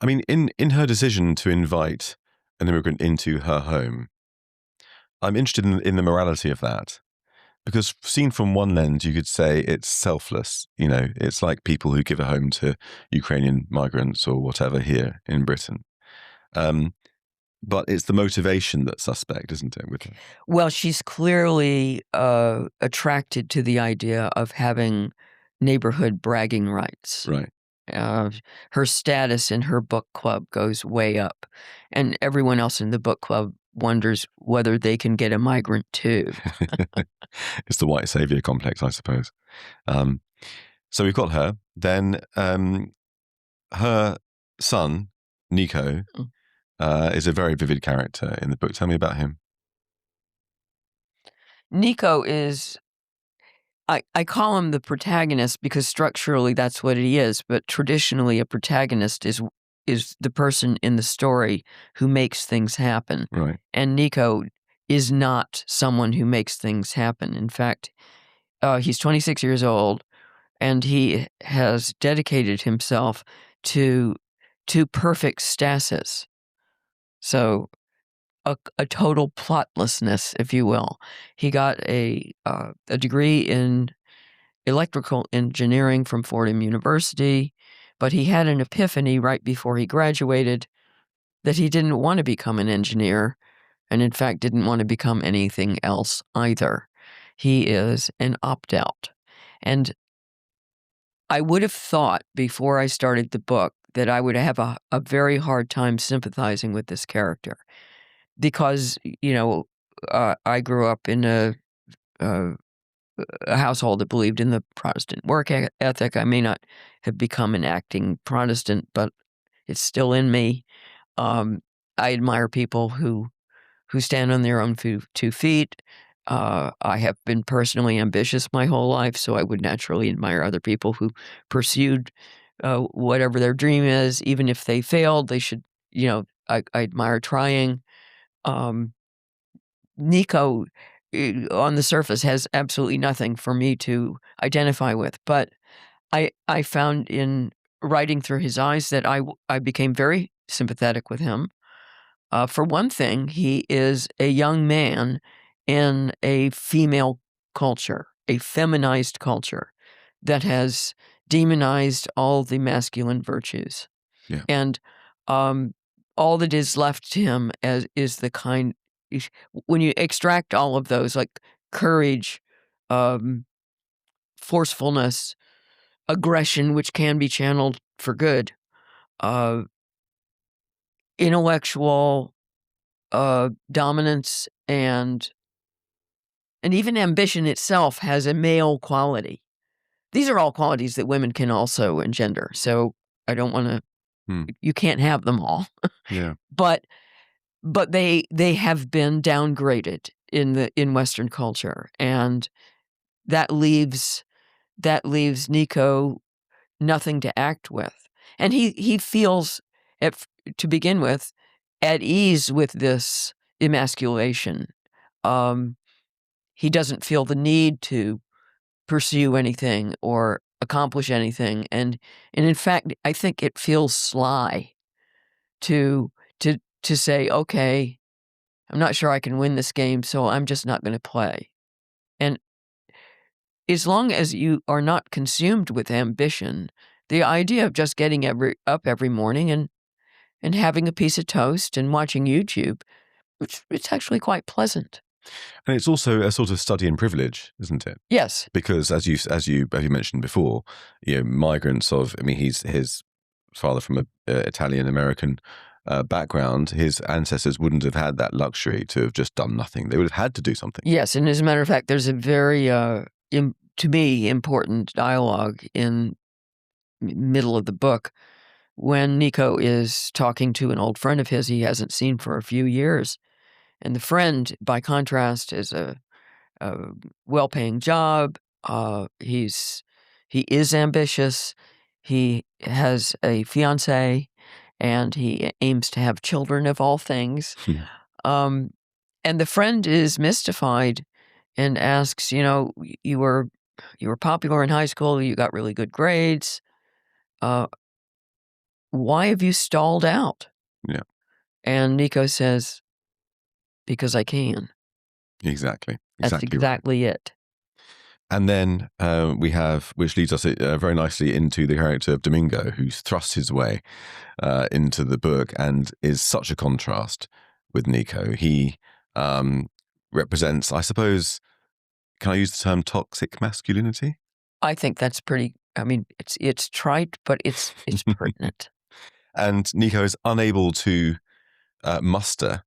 In her decision to invite an immigrant into her home, I'm interested in the morality of that. Because seen from one lens, you could say it's selfless. It's like people who give a home to Ukrainian migrants or whatever here in Britain. But it's the motivation that's suspect, isn't it? With her? Well, she's clearly attracted to the idea of having neighborhood bragging rights. Right. Her status in her book club goes way up, and everyone else in the book club wonders whether they can get a migrant too. It's the white savior complex, I suppose. So we've got her. Then her son, Nico, is a very vivid character in the book. Tell me about him. Nico is, I call him the protagonist because structurally that's what he is, but traditionally a protagonist is the person in the story who makes things happen. Right. And Nico is not someone who makes things happen. In fact, he's 26 years old, and he has dedicated himself to perfect stasis. So a total plotlessness, if you will. He got a degree in electrical engineering from Fordham University, but he had an epiphany right before he graduated that he didn't want to become an engineer, and in fact didn't want to become anything else either. He is an opt-out. And I would have thought before I started the book that I would have a very hard time sympathizing with this character because, I grew up in a household that believed in the Protestant work ethic. I may not have become an acting Protestant, but it's still in me. I admire people who stand on their own 2 feet. I have been personally ambitious my whole life, so I would naturally admire other people who pursued whatever their dream is. Even if they failed, they should, I admire trying. Nico, on the surface, has absolutely nothing for me to identify with, but I found in writing through his eyes that I became very sympathetic with him. For one thing, he is a young man in a female culture, a feminized culture that has demonized all the masculine virtues. Yeah. And all that is left to him is the kind, when you extract all of those, like courage, forcefulness, aggression, which can be channeled for good, intellectual dominance, and even ambition itself has a male quality. These are all qualities that women can also engender. So I don't want to. You can't have them all. Yeah. But they have been downgraded in Western culture, and that leaves Nico nothing to act with, and he feels, to begin with, at ease with this emasculation. He doesn't feel the need to pursue anything or accomplish anything, and in fact, I think it feels sly to say, okay, I'm not sure I can win this game, so I'm just not going to play. And as long as you are not consumed with ambition, the idea of just getting up every morning and having a piece of toast and watching YouTube, it's actually quite pleasant. And it's also a sort of study in privilege, isn't it? Yes. Because as you mentioned before, migrants his father from an Italian-American background, his ancestors wouldn't have had that luxury to have just done nothing. They would have had to do something. Yes, and as a matter of fact, there's a very, to me, important dialogue in the middle of the book when Nico is talking to an old friend of his he hasn't seen for a few years. And the friend, by contrast, is a well-paying job. He is ambitious. He has a fiancée, and he aims to have children of all things. And the friend is mystified and asks, you were popular in high school. You got really good grades. Why have you stalled out? Yeah. And Nico says, because I can. Exactly. That's exactly it. And then we have, which leads us very nicely into the character of Domingo, who's thrust his way into the book and is such a contrast with Nico. He represents, I suppose, can I use the term toxic masculinity? I think that's pretty, it's trite, but it's pertinent. And Nico is unable to muster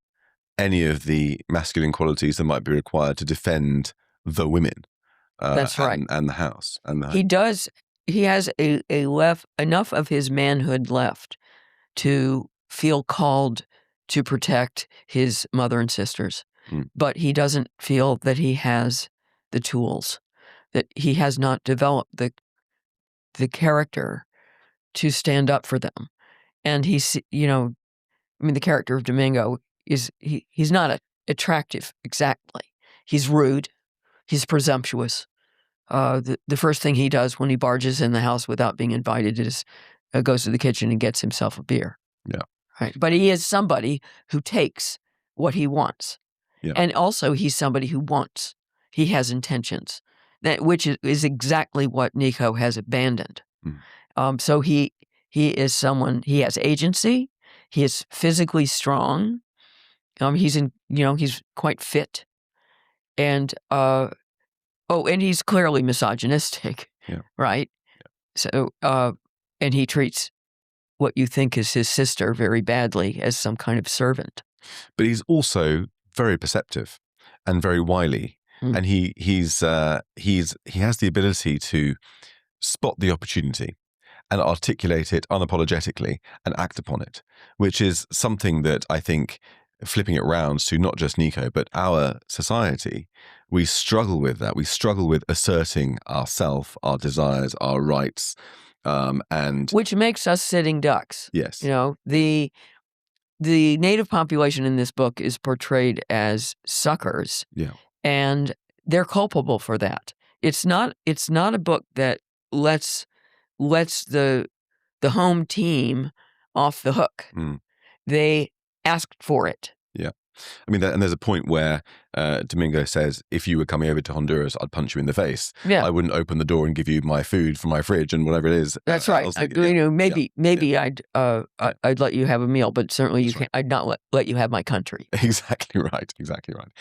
any of the masculine qualities that might be required to defend the women. That's right. And the house. And he does. He has enough of his manhood left to feel called to protect his mother and sisters, but he doesn't feel that he has the tools, that he has not developed the character to stand up for them. And he's, the character of Domingo he's not attractive exactly. He's rude. He's presumptuous. The first thing he does when he barges in the house without being invited is goes to the kitchen and gets himself a beer. Yeah. Right. But he is somebody who takes what he wants. Yeah. And also he's somebody who wants. He has intentions, which is exactly what Nico has abandoned. So he is someone, he has agency. He is physically strong. He's quite fit. And, and he's clearly misogynistic. Yeah. Right? Yeah. So, and he treats what you think is his sister very badly as some kind of servant. But he's also very perceptive and very wily. And he has the ability to spot the opportunity and articulate it unapologetically and act upon it, which is something that I think, flipping it round to not just Nico, but our society, we struggle with that. We struggle with asserting ourself, our desires, our rights, and which makes us sitting ducks. Yes. The native population in this book is portrayed as suckers. Yeah. And they're culpable for that. It's not a book that lets the home team off the hook. They asked for it. Yeah. I mean, and there's a point where Domingo says, if you were coming over to Honduras, I'd punch you in the face. Yeah. I wouldn't open the door and give you my food from my fridge and whatever it is. That's right. Maybe I'd let you have a meal, but certainly you can't. I'd not let you have my country. Exactly right. Exactly right.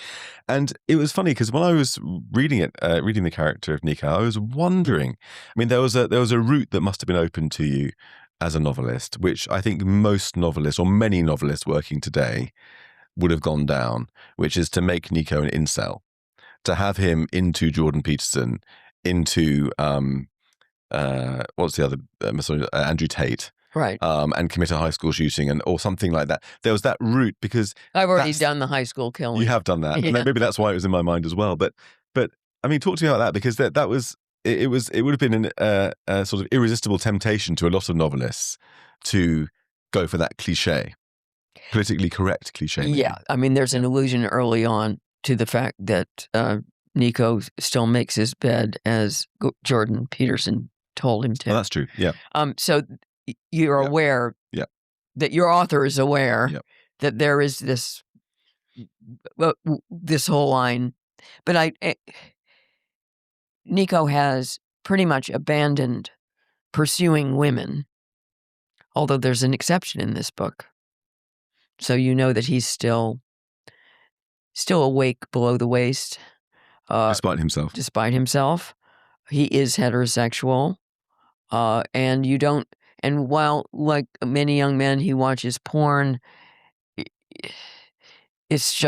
And it was funny because when I was reading the character of Nico, I was wondering. I mean, there was a route that must have been open to you as a novelist, which I think most novelists or many novelists working today would have gone down, which is to make Nico an incel, to have him into Jordan Peterson, into what's the other Andrew Tate, right? And commit a high school shooting or something like that. There was that route because I've already done the high school killing. You have done that, yeah. And maybe that's why it was in my mind as well. But I mean, talk to me about that because that was it would have been a sort of irresistible temptation to a lot of novelists to go for that cliche. Politically correct cliche. Maybe. Yeah. I mean, there's an allusion early on to the fact that Nico still makes his bed as Jordan Peterson told him to. Oh, that's true. Yeah. So you're aware that your author is aware that there is this whole line. But Nico has pretty much abandoned pursuing women, although there's an exception in this book. So you know that he's still awake below the waist. Despite himself. He is heterosexual. And while, like many young men, he watches porn, it's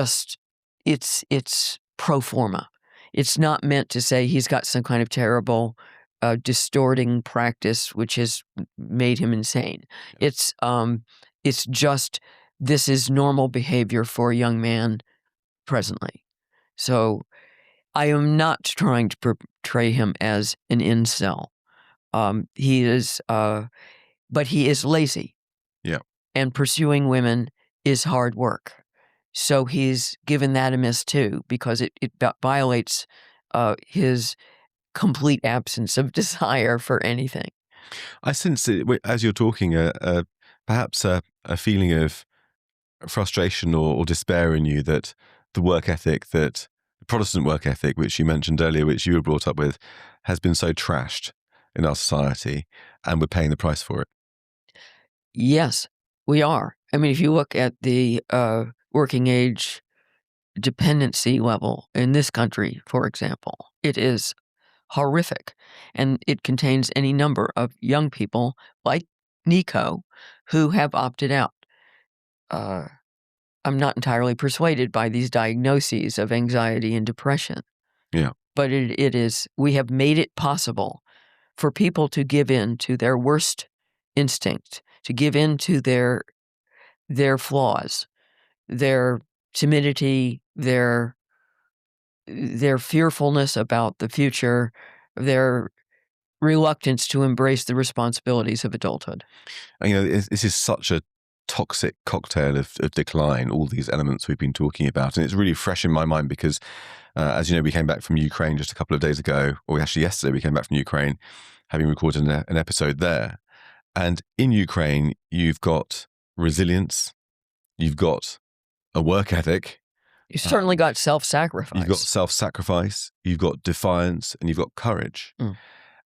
pro forma. It's not meant to say he's got some kind of terrible distorting practice which has made him insane. Yeah. It's just this is normal behavior for a young man presently. So I am not trying to portray him as an incel. He is, but he is lazy. Yeah. And pursuing women is hard work. So he's given that a miss too, because it violates his complete absence of desire for anything. I sense it, as you're talking, perhaps a feeling of frustration or despair in you that the Protestant work ethic, which you mentioned earlier, which you were brought up with, has been so trashed in our society, and we're paying the price for it. Yes, we are. I mean, if you look at the working age dependency level in this country, for example, it is horrific. And it contains any number of young people like Nico who have opted out. I'm not entirely persuaded by these diagnoses of anxiety and depression. Yeah. But we have made it possible for people to give in to their worst instinct, to give in to their flaws, their timidity, their fearfulness about the future, their reluctance to embrace the responsibilities of adulthood. And, this is such a toxic cocktail of decline, all these elements we've been talking about. And it's really fresh in my mind because, as you know, we came back from Ukraine just a couple of days ago, or actually yesterday we came back from Ukraine, having recorded an episode there. And in Ukraine, you've got resilience, you've got a work ethic. You certainly got self-sacrifice. You've got self-sacrifice, you've got defiance, and you've got courage.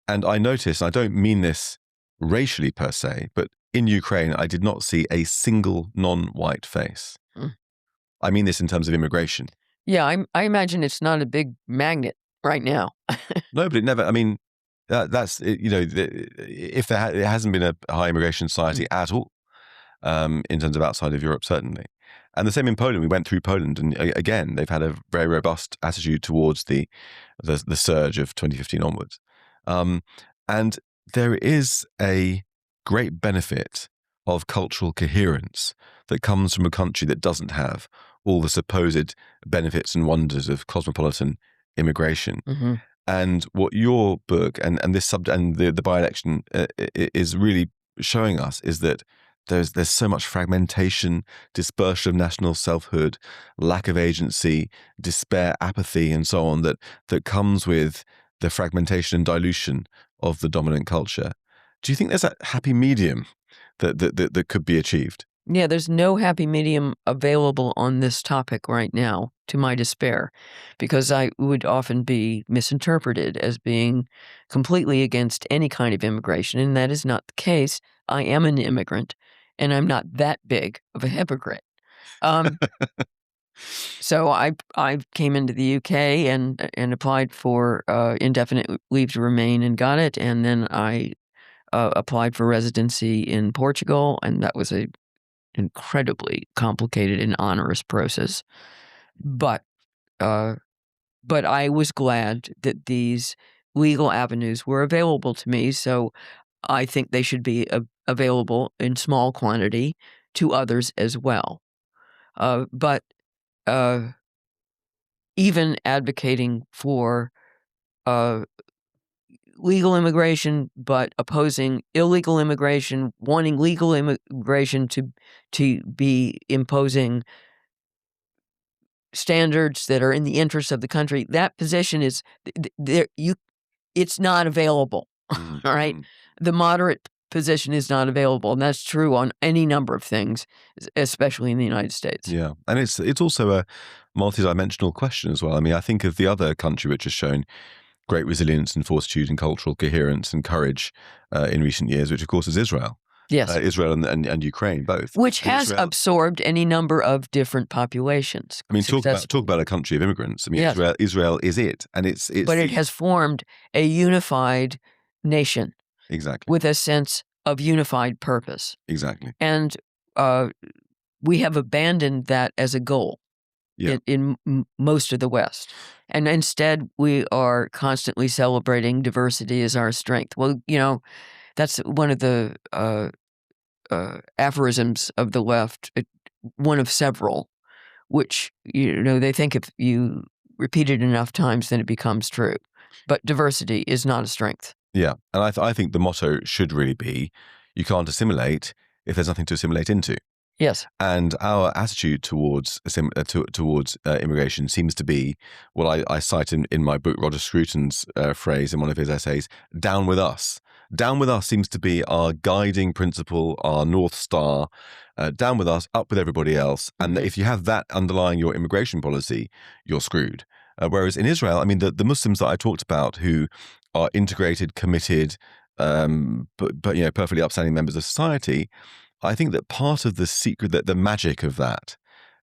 And I noticed, I don't mean this racially per se, but in Ukraine, I did not see a single non-white face. I mean this in terms of immigration. Yeah, I imagine it's not a big magnet right now. No, but it never, I mean, that's, if it hasn't been a high immigration society at all, in terms of outside of Europe, certainly. And the same in Poland. We went through Poland, and again, they've had a very robust attitude towards the surge of 2015 onwards. And there is a great benefit of cultural coherence that comes from a country that doesn't have all the supposed benefits and wonders of cosmopolitan immigration. And what your book and this and the by-election is really showing us is that there's so much fragmentation, dispersion of national selfhood, lack of agency, despair, apathy, and so on that comes with the fragmentation and dilution of the dominant culture. Do you think there's a happy medium that could be achieved? Yeah, there's no happy medium available on this topic right now, to my despair, because I would often be misinterpreted as being completely against any kind of immigration, and that is not the case. I am an immigrant, and I'm not that big of a hypocrite. So I came into the UK and applied for indefinite leave to remain and got it, and then I applied for residency in Portugal, and that was a incredibly complicated and onerous process. But I was glad that these legal avenues were available to me, so I think they should be available in small quantity to others as well. But even advocating for legal immigration, but opposing illegal immigration, wanting legal immigration to be imposing standards that are in the interest of the country, that position is it's not available. All right, the moderate position is not available, and that's true on any number of things, especially in the United States. Yeah, and it's also a multidimensional question as well. I mean, I think of the other country which has shown great resilience and fortitude and cultural coherence and courage in recent years, which of course is Israel. Yes. Israel and Ukraine both. Which has absorbed any number of different populations. I mean, talk about a country of immigrants. I mean, yes. Israel is it. And it's but it has formed a unified nation. Exactly. With a sense of unified purpose. Exactly. And we have abandoned that as a goal. Yeah. In most of the West. And instead, we are constantly celebrating diversity as our strength. Well, that's one of the aphorisms of the left, one of several, which, they think if you repeat it enough times, then it becomes true. But diversity is not a strength. Yeah. And I think the motto should really be, you can't assimilate if there's nothing to assimilate into. Yes. And our attitude towards immigration seems to be what I cite in my book, Roger Scruton's phrase in one of his essays, down with us. Down with us seems to be our guiding principle, our North Star. Down with us, up with everybody else. And if you have that underlying your immigration policy, you're screwed. Whereas in Israel, I mean, the Muslims that I talked about who are integrated, committed, but perfectly upstanding members of society, I think that part of the secret, that the magic of that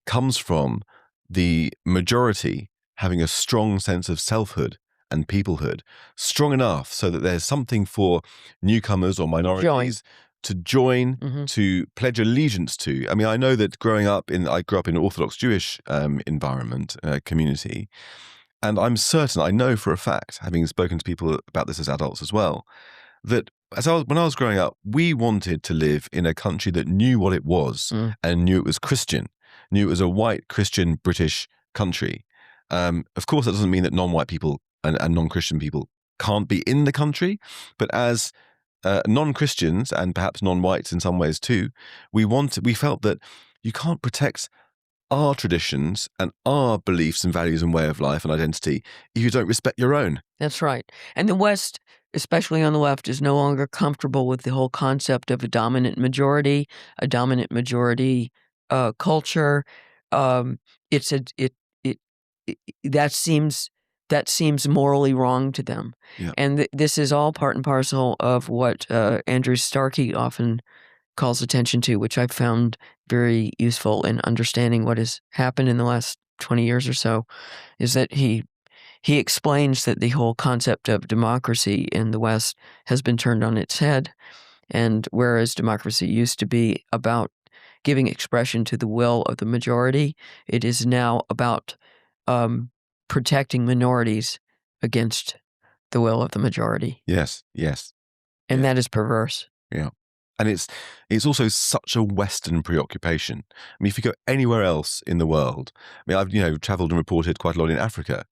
comes from the majority having a strong sense of selfhood and peoplehood, strong enough so that there's something for newcomers or minorities to join, to pledge allegiance to. I mean, I know that I grew up in an Orthodox Jewish environment, community, and I'm certain, I know for a fact, having spoken to people about this as adults as well, that when I was growing up, we wanted to live in a country that knew what it was and knew it was Christian, knew it was a white Christian British country. Of course, that doesn't mean that non-white people and non-Christian people can't be in the country, but as non-Christians and perhaps non-whites in some ways too, we felt that you can't protect our traditions and our beliefs and values and way of life and identity if you don't respect your own. That's right. And the West, especially on the left, is no longer comfortable with the whole concept of a dominant majority culture. That seems morally wrong to them. Yeah. And this is all part and parcel of what Andrew Starkey often calls attention to, which I've found very useful in understanding what has happened in the last 20 years or so, is that he explains that the whole concept of democracy in the West has been turned on its head. And whereas democracy used to be about giving expression to the will of the majority, it is now about protecting minorities against the will of the majority. Yes. And that is perverse. Yeah. And it's also such a Western preoccupation. I mean, if you go anywhere else in the world, I mean, I've traveled and reported quite a lot in Africa.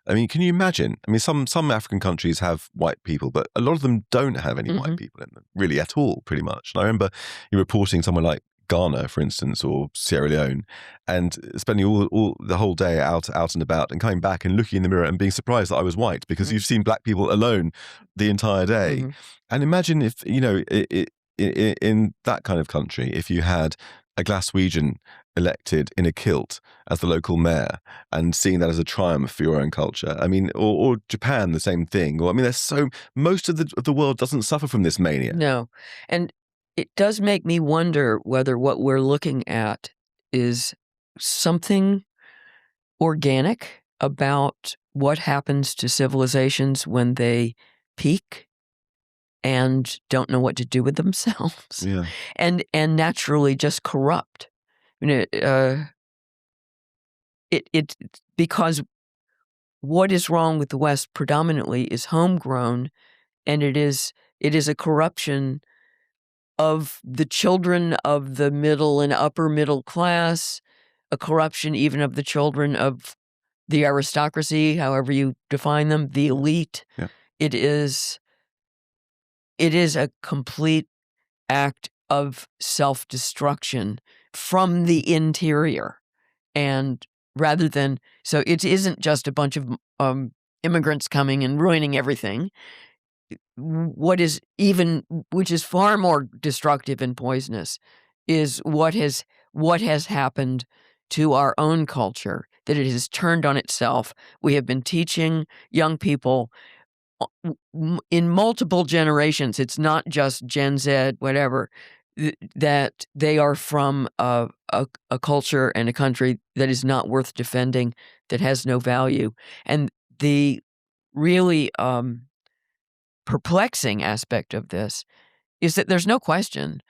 I mean, can you imagine? I mean, some African countries have white people, but a lot of them don't have any white people in them, really at all, pretty much. And I remember you reporting somewhere like Ghana, for instance, or Sierra Leone, and spending all the whole day out and about, and coming back and looking in the mirror and being surprised that I was white, because you've seen black people alone the entire day. And imagine if, in that kind of country, if you had a Glaswegian elected in a kilt as the local mayor and seeing that as a triumph for your own culture. I mean, or Japan, the same thing. Or I mean, most of the world doesn't suffer from this mania. No. And it does make me wonder whether what we're looking at is something organic about what happens to civilizations when they peak and don't know what to do with themselves, and naturally just corrupt. Because what is wrong with the West predominantly is homegrown, and it is a corruption of the children of the middle and upper middle class, a corruption even of the children of the aristocracy, however you define them, the elite. Yeah. It is a complete act of self-destruction from the interior. And rather than, so it isn't just a bunch of immigrants coming and ruining everything. Which is far more destructive and poisonous, is what has happened to our own culture, that it has turned on itself. We have been teaching young people in multiple generations, it's not just Gen Z, whatever, that they are from a culture and a country that is not worth defending, that has no value. And the really perplexing aspect of this is that there's no question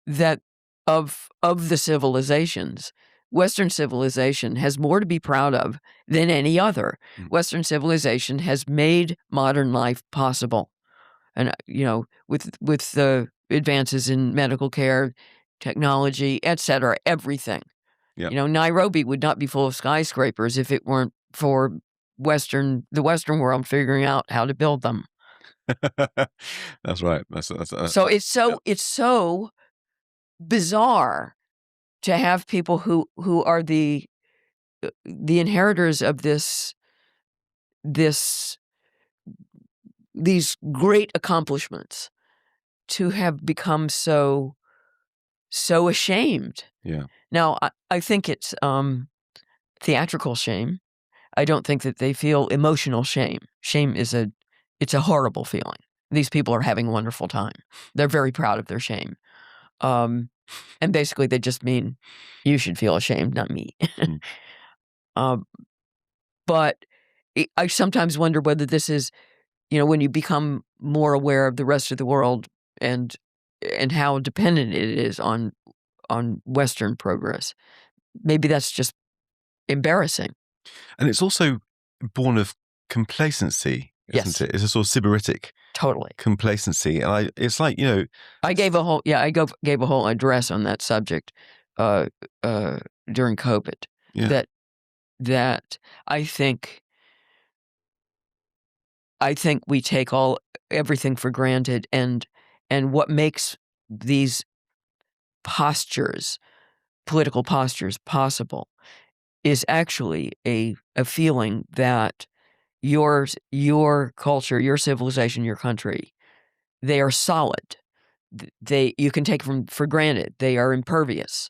that of the civilizations, Western civilization has more to be proud of than any other. Western civilization has made modern life possible. And, with the advances in medical care, technology, etc., everything. Yeah. Nairobi would not be full of skyscrapers if it weren't for the Western world figuring out how to build them. That's right. So it's so bizarre to have people who are the inheritors of these great accomplishments to have become so ashamed. Yeah. Now, I think it's theatrical shame. I don't think that they feel emotional shame. Shame it's a horrible feeling. These people are having a wonderful time. They're very proud of their shame. And basically they just mean, you should feel ashamed, not me. But I sometimes wonder whether this is, when you become more aware of the rest of the world and how dependent it is on Western progress, maybe that's just embarrassing. And it's also born of complacency, isn't it? It's a sort of sybaritic complacency. And it's like, I gave a whole address on that subject during COVID. Yeah. That I think I think we take everything for granted, and what makes these postures, political postures, possible is actually a feeling that your culture, your civilization, your country, they are solid. You can take them for granted. They are impervious.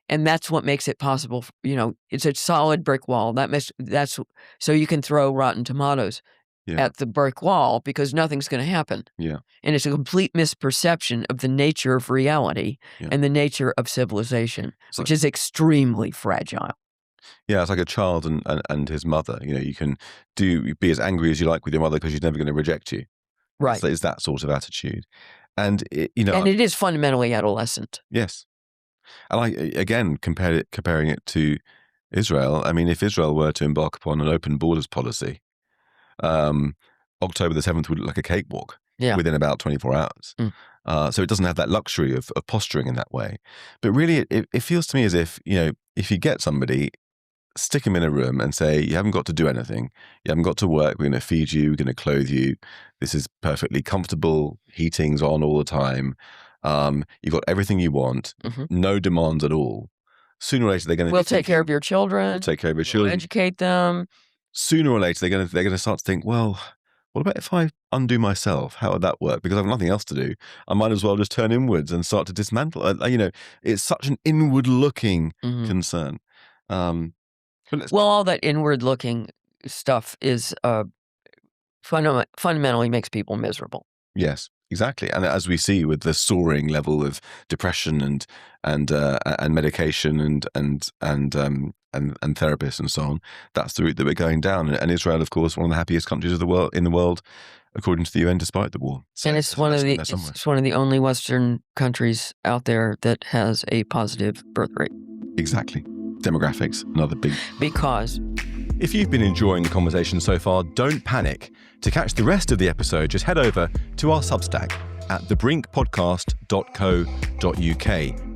And that's what makes it possible. It's a solid brick wall. That's so you can throw rotten tomatoes at the brick wall because nothing's going to happen. Yeah. And it's a complete misperception of the nature of reality and the nature of civilization, which is extremely fragile. Yeah, it's like a child and his mother. You can be as angry as you like with your mother because she's never going to reject you. Right. It's that sort of attitude. And, and it is fundamentally adolescent. Yes. And again, comparing it to Israel, I mean, if Israel were to embark upon an open borders policy, October the 7th would look like a cakewalk within about 24 hours. So it doesn't have that luxury of posturing in that way. But really, it feels to me as if, if you get somebody, stick them in a room and say, you haven't got to do anything. You haven't got to work. We're going to feed you. We're going to clothe you. This is perfectly comfortable. Heating's on all the time. You've got everything you want. No demands at all. Sooner or later, they're going to... We'll take care of your children. We'll take care of your children. We'll educate them. Sooner or later, they're going to start to think, well, what about if I undo myself? How would that work? Because I've nothing else to do. I might as well just turn inwards and start to dismantle. It's such an inward-looking concern. All that inward-looking stuff is fundamentally makes people miserable. Yes, exactly. And as we see with the soaring level of depression and medication and therapists and so on, that's the route that we're going down. And Israel, of course, one of the happiest countries in the world, according to the UN, despite the war. So and it's one of the only Western countries out there that has a positive birth rate. Exactly. Demographics, another big... Because... If you've been enjoying the conversation so far, don't panic. To catch the rest of the episode, just head over to our Substack at thebrinkpodcast.co.uk.